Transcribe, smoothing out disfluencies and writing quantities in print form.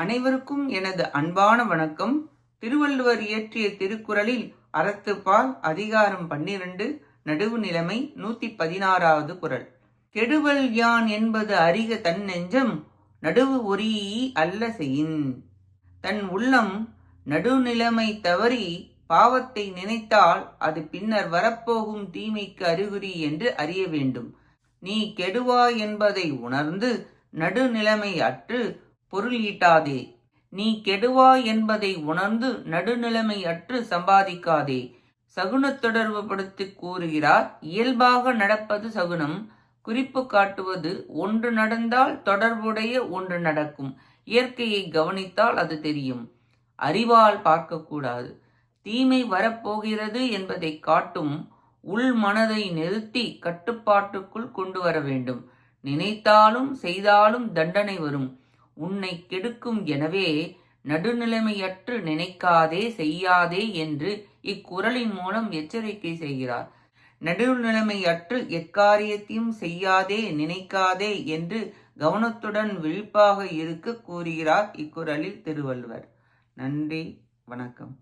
அனைவருக்கும் எனது அன்பான வணக்கம். திருவள்ளுவர் இயற்றிய திருக்குறளில் அறத்துப்பால் அதிகாரம் 12 நடுவு நிலைமை 116வது குறள். கெடுவல் யான் என்பது அறிக தன் நெஞ்சம் நடுவு ஒரீஇ அல்ல செயின். தன் உள்ளம் நடுநிலைமை தவறி பாவத்தை நினைத்தால் அது பின்னர் வரப்போகும் தீமைக்கு அறிகுறி என்று அறிய வேண்டும். நீ கெடுவாய் என்பதை உணர்ந்து நடுநிலைமை அற்று பொருள் ஈட்டாதே. நீ கெடுவாய் என்பதை உணர்ந்து நடுநிலைமை அற்று சம்பாதிக்காதே. சகுனத் தொடர்பு படுத்தி கூறுகிறார். இயல்பாக நடப்பது சகுனம். குறிப்பு காட்டுவது ஒன்று நடந்தால் தொடர்புடைய ஒன்று நடக்கும். இயற்கையை கவனித்தால் அது தெரியும். அறிவால் பார்க்கக்கூடாது. தீமை வரப்போகிறது என்பதை காட்டும் உள் மனதை நிறுத்தி கட்டுப்பாட்டுக்குள் கொண்டு வர வேண்டும். நினைத்தாலும் செய்தாலும் தண்டனை வரும். உன்னை கெடுக்கும். எனவே நடுநிலைமையற்று நினைக்காதே செய்யாதே என்று இக்குறளின் மூலம் எச்சரிக்கை செய்கிறார். நடுநிலைமையற்று எக்காரியத்தையும் செய்யாதே நினைக்காதே என்று கவனத்துடன் விழிப்பாக இருக்க கூறுகிறார் இக்குறளில் திருவள்ளுவர். நன்றி, வணக்கம்.